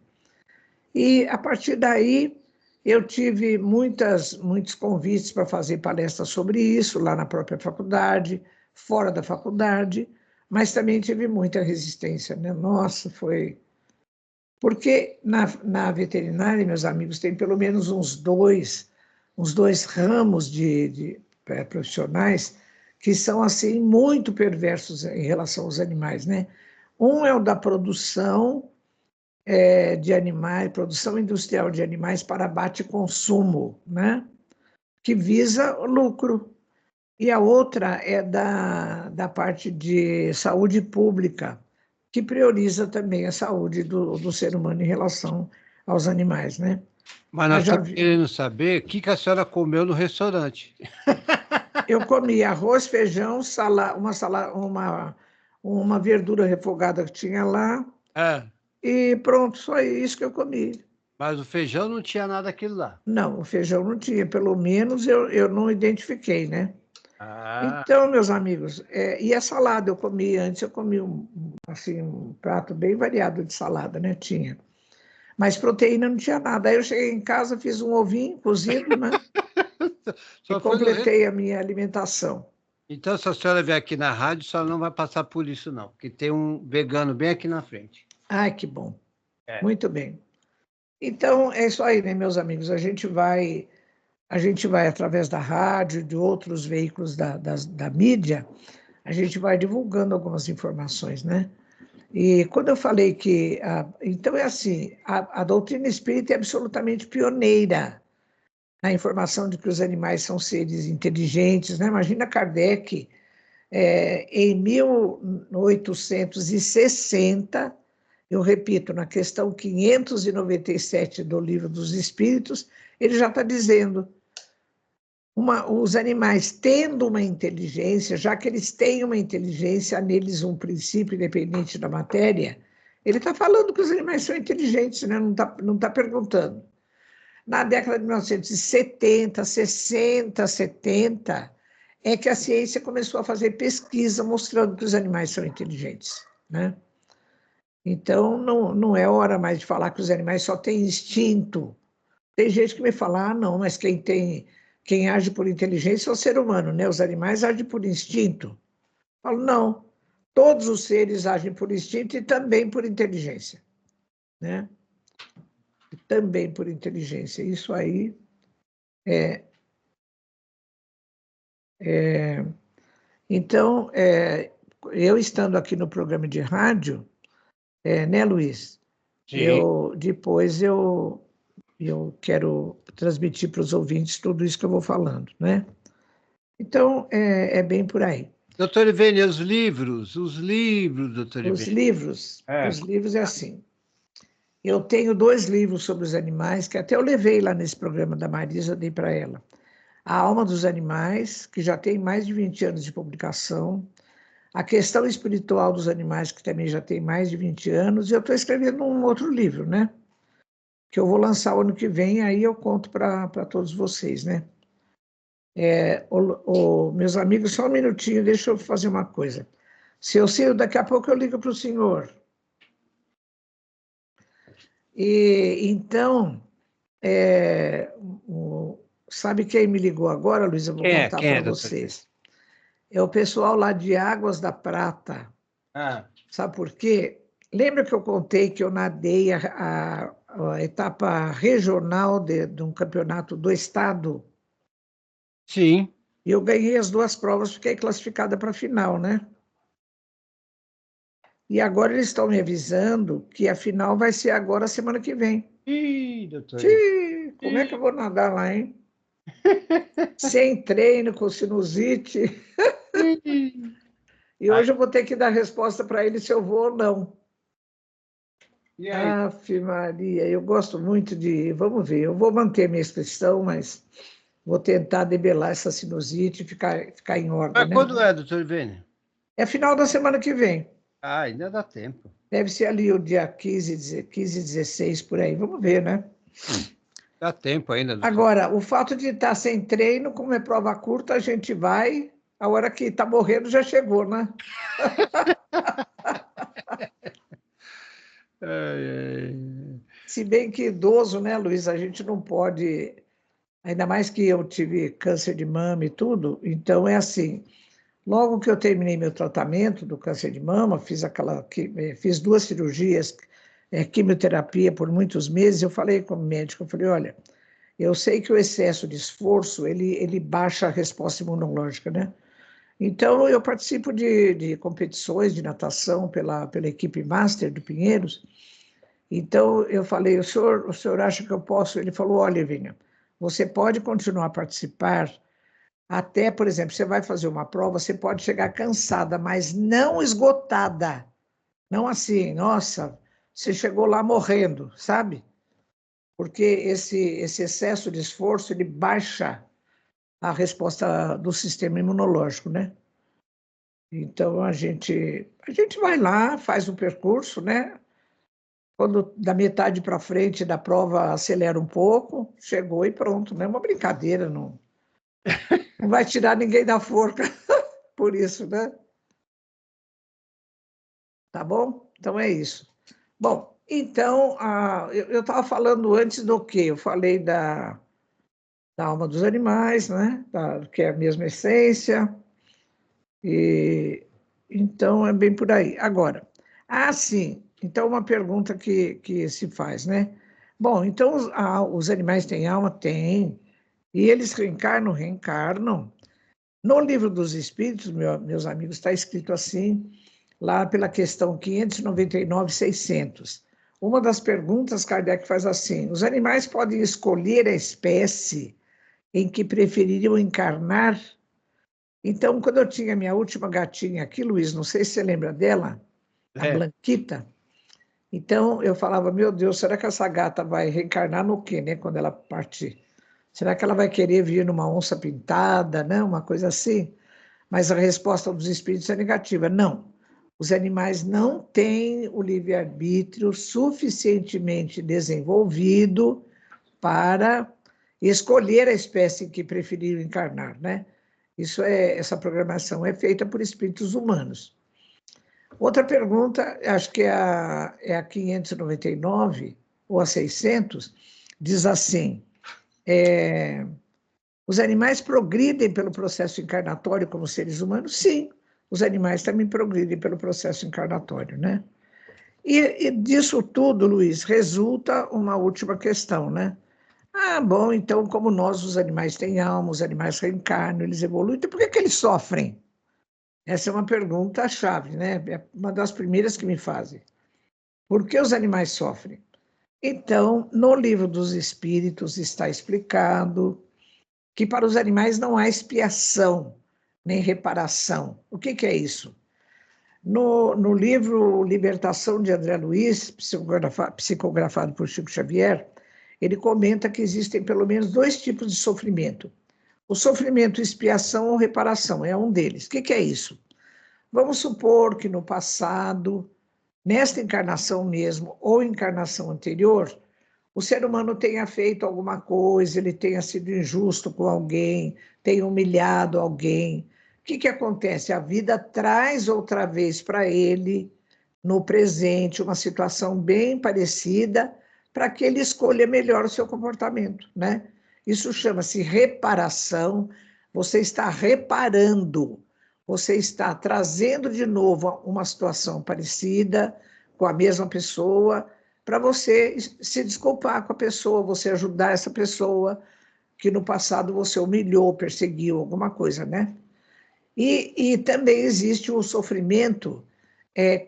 E, a partir daí, eu tive muitos convites para fazer palestras sobre isso, lá na própria faculdade, fora da faculdade, mas também tive muita resistência, né? Nossa, foi... Porque na veterinária, meus amigos, tem pelo menos uns dois ramos de profissionais que são, assim, muito perversos em relação aos animais, né? Um é o da produção de animais, produção industrial de animais para abate e consumo, né? Que visa o lucro. E a outra é da parte de saúde pública, que prioriza também a saúde do ser humano em relação aos animais, né? Mas nós estamos querendo saber o que a senhora comeu no restaurante. Eu comi arroz, feijão, uma verdura refogada que tinha lá, e pronto, só isso que eu comi. Mas o feijão não tinha nada daquilo lá? Não, o feijão não tinha, pelo menos eu não identifiquei, né? Então, meus amigos, e a salada eu comi antes, eu comi um prato bem variado de salada, né? Tinha. Mas proteína não tinha nada. Aí eu cheguei em casa, fiz um ovinho cozido, né? E completei a minha alimentação. Então, se a senhora vier aqui na rádio, a senhora não vai passar por isso, não, porque tem um vegano bem aqui na frente. Ai, que bom. Muito bem. Então, é isso aí, né, meus amigos? A gente vai, através da rádio, de outros veículos da mídia, a gente vai divulgando algumas informações, né? E quando eu falei que... então, é assim, a doutrina espírita é absolutamente pioneira na informação de que os animais são seres inteligentes, né? Imagina Kardec, em 1860, eu repito, na questão 597 do Livro dos Espíritos, ele já está dizendo, os animais tendo uma inteligência, já que eles têm uma inteligência, há neles um princípio independente da matéria, ele está falando que os animais são inteligentes, né? Não tá perguntando. Na década de 1970, 60, 70, é que a ciência começou a fazer pesquisa mostrando que os animais são inteligentes, né? Então, não é hora mais de falar que os animais só têm instinto. Tem gente que me fala, não, mas quem age por inteligência é o ser humano, né? Os animais agem por instinto. Eu falo, não, todos os seres agem por instinto e também por inteligência, né? Também por inteligência. Isso aí Então, eu estando aqui no programa de rádio, né, Luiz? Depois eu quero transmitir para os ouvintes tudo isso que eu vou falando, né? Então, é bem por aí. Doutor Ivênia, os livros, doutor Ivênia. Os livros é assim. Eu tenho 2 livros sobre os animais, que até eu levei lá nesse programa da Marisa, dei para ela. A Alma dos Animais, que já tem mais de 20 anos de publicação. A Questão Espiritual dos Animais, que também já tem mais de 20 anos. E eu estou escrevendo um outro livro, né? Que eu vou lançar o ano que vem, aí eu conto para todos vocês, né? Meus amigos, só um minutinho, deixa eu fazer uma coisa. Se eu saio, daqui a pouco eu ligo para o senhor. E então, sabe quem me ligou agora, Luiz? Eu vou contar para vocês. É o pessoal lá de Águas da Prata. Sabe por quê? Lembra que eu contei que eu nadei a etapa regional de um campeonato do estado? Sim. E eu ganhei as 2 provas, fiquei classificada para a final, né? E agora eles estão me avisando que a final vai ser agora, semana que vem. Ih, doutor. Como é que eu vou nadar lá, hein? Sem treino, com sinusite. E hoje eu vou ter que dar resposta para ele se eu vou ou não. Aff, Maria, eu gosto muito de... Vamos ver, eu vou manter minha inscrição, mas vou tentar debelar essa sinusite e ficar em ordem. Mas quando é, doutor Ivênia? É final da semana que vem. Ainda dá tempo. Deve ser ali o dia 15, 16, por aí. Vamos ver, né? Dá tempo ainda, doutor. Agora, o fato de estar sem treino, como é prova curta, a gente vai... A hora que está morrendo já chegou, né? Se bem que idoso, né, Luiz? A gente não pode... Ainda mais que eu tive câncer de mama e tudo. Então, é assim... Logo que eu terminei meu tratamento do câncer de mama, fiz 2 cirurgias, quimioterapia por muitos meses, eu falei com o médico, eu falei, olha, eu sei que o excesso de esforço, ele baixa a resposta imunológica, né? Então, eu participo de competições de natação pela equipe Master do Pinheiros. Então, eu falei, o senhor acha que eu posso? Ele falou, olha, Vinha, você pode continuar a participar até, por exemplo, você vai fazer uma prova, você pode chegar cansada, mas não esgotada. Não assim, nossa, você chegou lá morrendo, sabe? Porque esse excesso de esforço, ele baixa a resposta do sistema imunológico, né? Então, a gente vai lá, faz o percurso, né? Quando da metade para frente da prova acelera um pouco, chegou e pronto, não é uma brincadeira, não vai tirar ninguém da forca por isso, né? Tá bom? Então é isso. Bom, então, eu estava falando antes do quê? Eu falei da alma dos animais, né? Que é a mesma essência. E então é bem por aí. Agora, sim. Então, uma pergunta que se faz, né? Bom, então os animais têm alma? Tem. E eles reencarnam? Reencarnam. No Livro dos Espíritos, meus amigos, está escrito assim, lá pela questão 599, 600. Uma das perguntas, Kardec faz assim: os animais podem escolher a espécie em que prefeririam encarnar? Então, quando eu tinha minha última gatinha aqui, Luiz, não sei se você lembra dela, a Blanquita, então eu falava, meu Deus, será que essa gata vai reencarnar no quê, né, quando ela partir? Será que ela vai querer vir numa onça pintada, né, uma coisa assim? Mas a resposta dos espíritos é negativa. Não, os animais não têm o livre-arbítrio suficientemente desenvolvido para escolher a espécie em que preferiram encarnar, né? Essa programação é feita por espíritos humanos. Outra pergunta, acho que é a 599 ou a 600, diz assim, os animais progridem pelo processo encarnatório como seres humanos? Sim, os animais também progridem pelo processo encarnatório, né? E disso tudo, Luiz, resulta uma última questão, né? Ah, bom, então, como nós, os animais têm alma, os animais reencarnam, eles evoluem, então por que eles sofrem? Essa é uma pergunta-chave, né? É uma das primeiras que me fazem. Por que os animais sofrem? Então, no Livro dos Espíritos está explicado que para os animais não há expiação nem reparação. O que é isso? No livro Libertação de André Luiz, psicografado por Chico Xavier, ele comenta que existem pelo menos 2 tipos de sofrimento. O sofrimento expiação ou reparação é um deles. O que é isso? Vamos supor que no passado, nesta encarnação mesmo, ou encarnação anterior, o ser humano tenha feito alguma coisa, ele tenha sido injusto com alguém, tenha humilhado alguém. O que acontece? A vida traz outra vez para ele, no presente, uma situação bem parecida, para que ele escolha melhor o seu comportamento, né? Isso chama-se reparação. Você está reparando, você está trazendo de novo uma situação parecida com a mesma pessoa, para você se desculpar com a pessoa, você ajudar essa pessoa que no passado você humilhou, perseguiu, alguma coisa, né? E também existe o sofrimento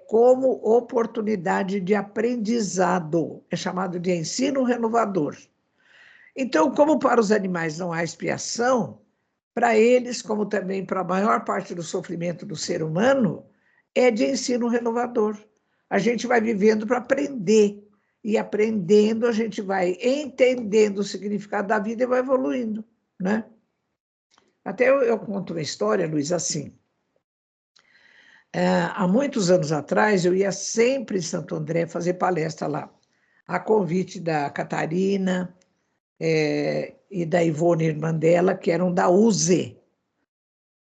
como oportunidade de aprendizado, é chamado de ensino renovador. Então, como para os animais não há expiação, para eles, como também para a maior parte do sofrimento do ser humano, é de ensino renovador. A gente vai vivendo para aprender, e aprendendo a gente vai entendendo o significado da vida e vai evoluindo, né? Até eu conto uma história, Luiz, assim. Há muitos anos atrás, eu ia sempre em Santo André fazer palestra lá, a convite da Catarina e da Ivone, irmã dela, que eram da UZ.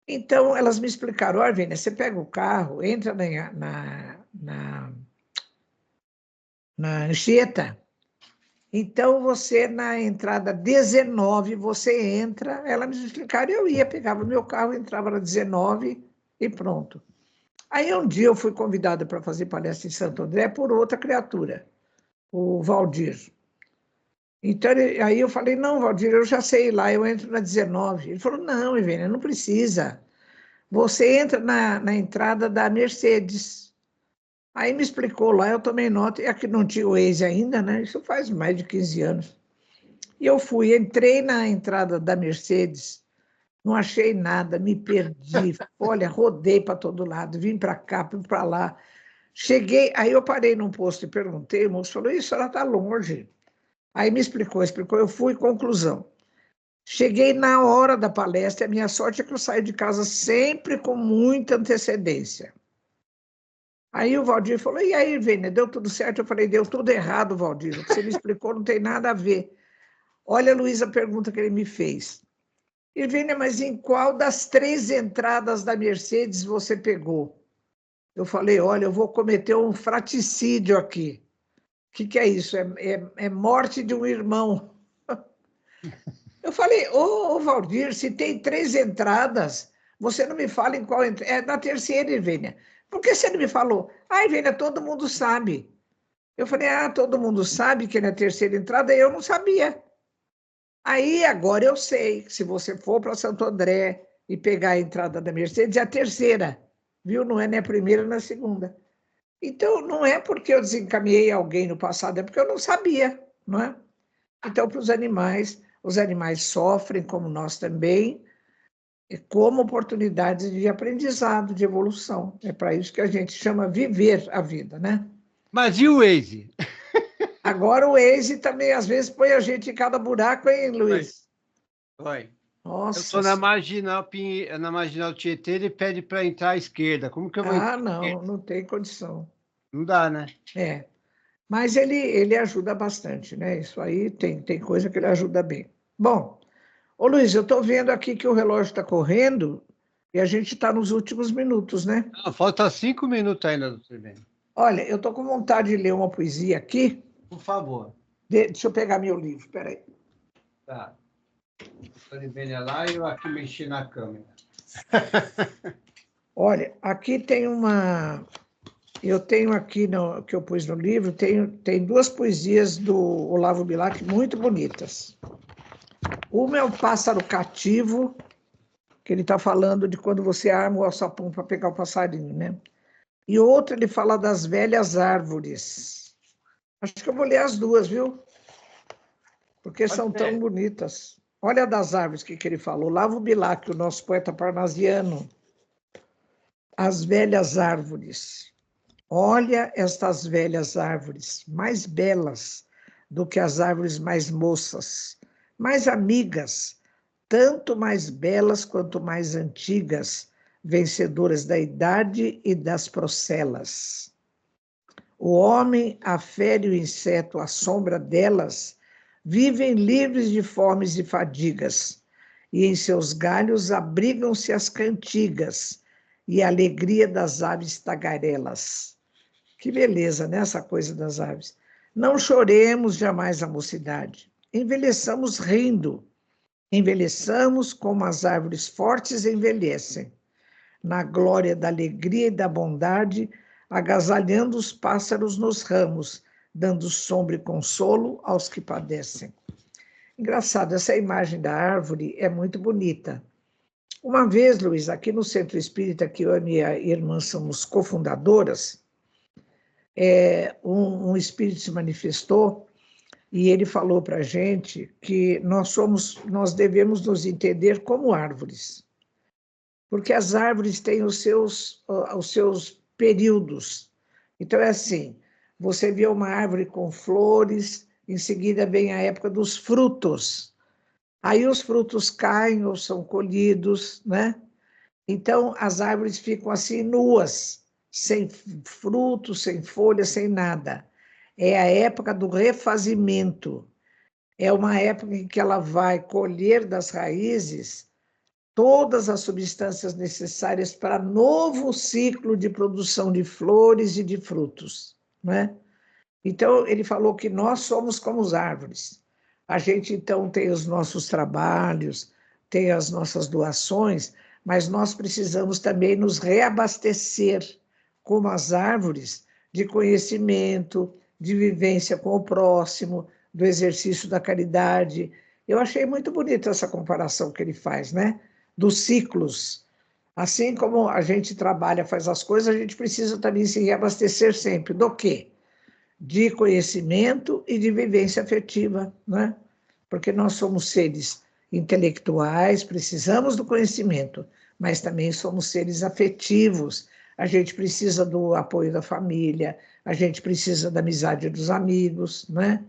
Então, elas me explicaram, olha, Vênia, você pega o carro, entra na Anchieta, então você, na entrada 19, você entra, elas me explicaram, eu ia, pegava o meu carro, entrava na 19 e pronto. Aí um dia eu fui convidada para fazer palestra em Santo André por outra criatura, o Valdir. Então, aí eu falei, não, Valdir, eu já sei lá, eu entro na 19. Ele falou, não, Ivênia, não precisa. Você entra na entrada da Mercedes. Aí me explicou lá, eu tomei nota, e aqui não tinha o Waze ainda, né? Isso faz mais de 15 anos. E eu fui, entrei na entrada da Mercedes, não achei nada, me perdi. Olha, rodei para todo lado, vim para cá, vim para lá. Cheguei, aí eu parei num posto e perguntei, o moço falou, isso, ela está longe. Aí me explicou, eu fui, conclusão. Cheguei na hora da palestra, a minha sorte é que eu saio de casa sempre com muita antecedência. Aí o Valdir falou, e aí, Vênia, deu tudo certo? Eu falei, deu tudo errado, Valdir, o que você me explicou não tem nada a ver. Olha, Luiz, a pergunta que ele me fez. E, Vênia, mas em qual das 3 entradas da Mercedes você pegou? Eu falei, olha, eu vou cometer um fraticídio aqui. O que é isso? É morte de um irmão. Eu falei, ô Valdir, se tem 3 entradas, você não me fala em qual entrada. É na terceira, Ivênia. Por que você não me falou? Ah, Ivênia, todo mundo sabe. Eu falei, todo mundo sabe que é na terceira entrada, eu não sabia. Aí, agora eu sei, se você for para Santo André e pegar a entrada da Mercedes é a terceira, viu? Não é nem a primeira nem a segunda. Então, não é porque eu desencaminhei alguém no passado, é porque eu não sabia, não é? Então, para os animais sofrem, como nós também, como oportunidades de aprendizado, de evolução. É para isso que a gente chama viver a vida, né? Mas e o Waze? Agora o Waze também, às vezes, põe a gente em cada buraco, hein, Luiz? Oi. Eu Nossa. estou na Marginal Tietê, ele pede para entrar à esquerda. Como que eu vou entrar? Não tem condição. Não dá, né? É. Mas ele ajuda bastante, né? Isso aí tem coisa que ele ajuda bem. Bom, ô Luiz, eu estou vendo aqui que o relógio está correndo e a gente está nos últimos minutos, né? Não, falta 5 minutos ainda, doutor Ivênia. Olha, eu estou com vontade de ler uma poesia aqui. Por favor. Deixa eu pegar meu livro, peraí. Tá. Doutor Ivênia lá e eu aqui mexer na câmera. Olha, aqui tem uma... Eu tenho aqui, que eu pus no livro, tem duas poesias do Olavo Bilac muito bonitas. Uma é o Pássaro Cativo, que ele está falando de quando você arma o alçapão para pegar o passarinho, né? E outra ele fala das velhas árvores. Acho que eu vou ler as duas, viu? Porque são tão bonitas. Olha das árvores que ele falou. Olavo Bilac, o nosso poeta parnasiano. As velhas árvores. Olha estas velhas árvores, mais belas do que as árvores mais moças, mais amigas, tanto mais belas quanto mais antigas, vencedoras da idade e das procelas. O homem afere o inseto à sombra delas, vivem livres de fomes e fadigas, e em seus galhos abrigam-se as cantigas e a alegria das aves tagarelas. Que beleza, né, essa coisa das aves. Não choremos jamais a mocidade. Envelheçamos rindo. Envelheçamos como as árvores fortes envelhecem. Na glória da alegria e da bondade, agasalhando os pássaros nos ramos, dando sombra e consolo aos que padecem. Engraçado, essa imagem da árvore é muito bonita. Uma vez, Luiz, aqui no Centro Espírita, que eu e minha irmã somos cofundadoras, um espírito se manifestou e ele falou para a gente que nós devemos nos entender como árvores, porque as árvores têm os seus períodos. Então é assim, você vê uma árvore com flores, em seguida vem a época dos frutos, aí os frutos caem ou são colhidos, né? Então as árvores ficam assim nuas, sem frutos, sem folhas, sem nada. É a época do refazimento. É uma época em que ela vai colher das raízes todas as substâncias necessárias para novo ciclo de produção de flores e de frutos, né? Então, ele falou que nós somos como as árvores. A gente, então, tem os nossos trabalhos, tem as nossas doações, mas nós precisamos também nos reabastecer, como as árvores, de conhecimento, de vivência com o próximo, do exercício da caridade. Eu achei muito bonita essa comparação que ele faz, né? Dos ciclos. Assim como a gente trabalha, faz as coisas, a gente precisa também se reabastecer sempre. Do quê? De conhecimento e de vivência afetiva, né? Porque nós somos seres intelectuais, precisamos do conhecimento, mas também somos seres afetivos. A gente precisa do apoio da família, a gente precisa da amizade dos amigos, né?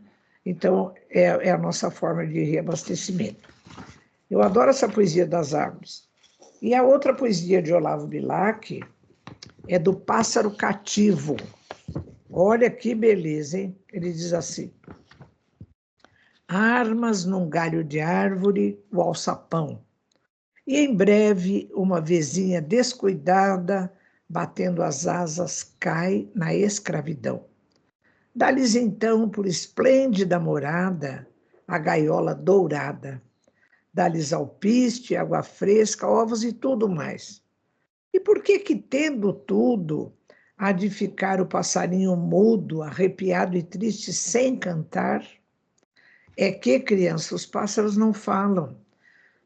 Então, é a nossa forma de reabastecimento. Eu adoro essa poesia das árvores. E a outra poesia de Olavo Bilac é do Pássaro Cativo. Olha que beleza, hein? Ele diz assim: armas num galho de árvore o alçapão, e em breve uma vezinha descuidada, batendo as asas, cai na escravidão. Dá-lhes então por esplêndida morada a gaiola dourada, dá-lhes alpiste, água fresca, ovos e tudo mais. E por que tendo tudo, há de ficar o passarinho mudo, arrepiado e triste, sem cantar? É que, criança, os pássaros não falam.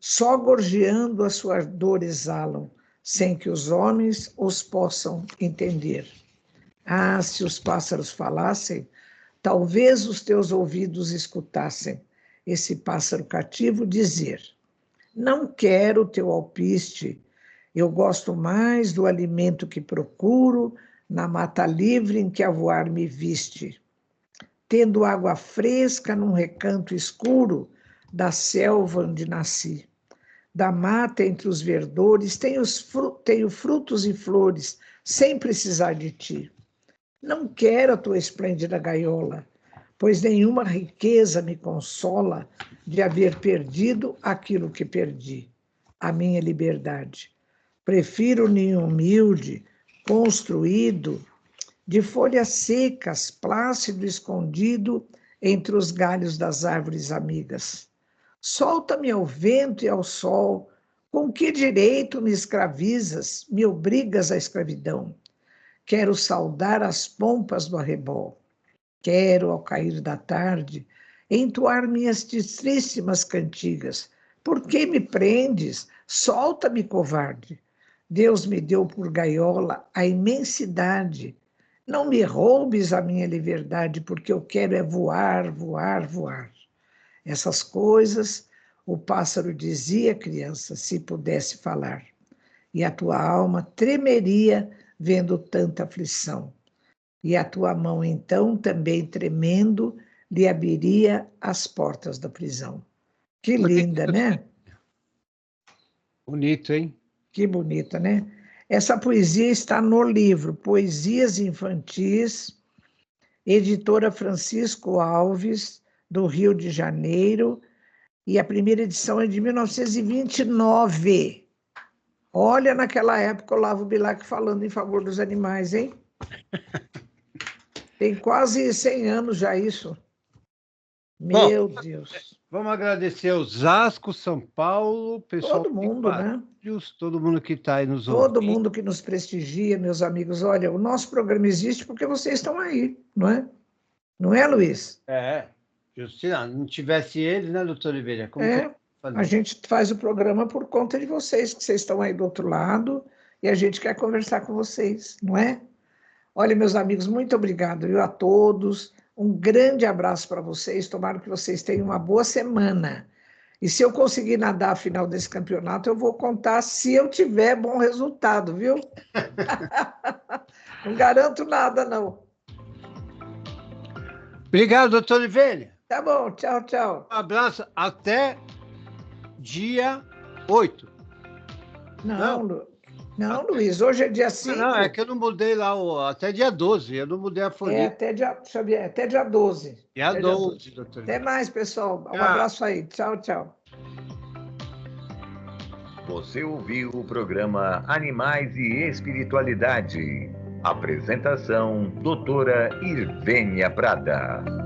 só gorjeando a sua dor exalam, sem que os homens os possam entender. Ah, se os pássaros falassem, talvez os teus ouvidos escutassem esse pássaro cativo dizer: não quero o teu alpiste, eu gosto mais do alimento que procuro na mata livre em que a voar me viste. Tendo água fresca num recanto escuro da selva onde nasci. Da mata entre os verdores tenho frutos e flores, sem precisar de ti. Não quero a tua esplêndida gaiola, pois nenhuma riqueza me consola de haver perdido aquilo que perdi, a minha liberdade. Prefiro o ninho humilde, construído de folhas secas, plácido escondido entre os galhos das árvores amigas. Solta-me ao vento e ao sol, com que direito me escravizas, me obrigas à escravidão? Quero saudar as pompas do arrebol. Quero, ao cair da tarde, entoar minhas tristíssimas cantigas. Por que me prendes? Solta-me, covarde. Deus me deu por gaiola a imensidade. Não me roubes a minha liberdade, porque eu quero é voar, voar, voar. Essas coisas o pássaro dizia, criança, se pudesse falar. E a tua alma tremeria vendo tanta aflição. E a tua mão, então, também tremendo, lhe abriria as portas da prisão. Que linda, né? Bonito, hein? Que bonita, né? Essa poesia está no livro Poesias Infantis, editora Francisco Alves, do Rio de Janeiro, e a primeira edição é de 1929. Olha, naquela época, o Olavo Bilac falando em favor dos animais, hein? Tem quase 100 anos já isso. Meu Deus. Vamos agradecer Osasco, São Paulo, pessoal. Todo mundo, né? Todo mundo que está aí nos ouvindo. Todo ouvindo. mundo que nos prestigia, meus amigos. Olha, o nosso programa existe porque vocês estão aí, não é? Não é, Luiz? É. Se não tivesse eles, né, doutor Oliveira? Como a gente faz o programa por conta de vocês, que vocês estão aí do outro lado, e a gente quer conversar com vocês, não é? Olha, meus amigos, muito obrigado, a todos. Um grande abraço para vocês. Tomara que vocês tenham uma boa semana. E se eu conseguir nadar a final desse campeonato, eu vou contar se eu tiver bom resultado, viu? Não garanto nada, não. Obrigado, doutor Oliveira. Tá bom, tchau, tchau. Um abraço, até dia 8. Não, Luiz, hoje é dia 5. Não, é que eu não mudei lá, até dia 12, eu não mudei a folha. Até dia 12. Dia 12, doutor. Até mais, pessoal. Um abraço aí. Tchau, tchau. Você ouviu o programa Animais e Espiritualidade. Apresentação, doutora Irvênia Prada.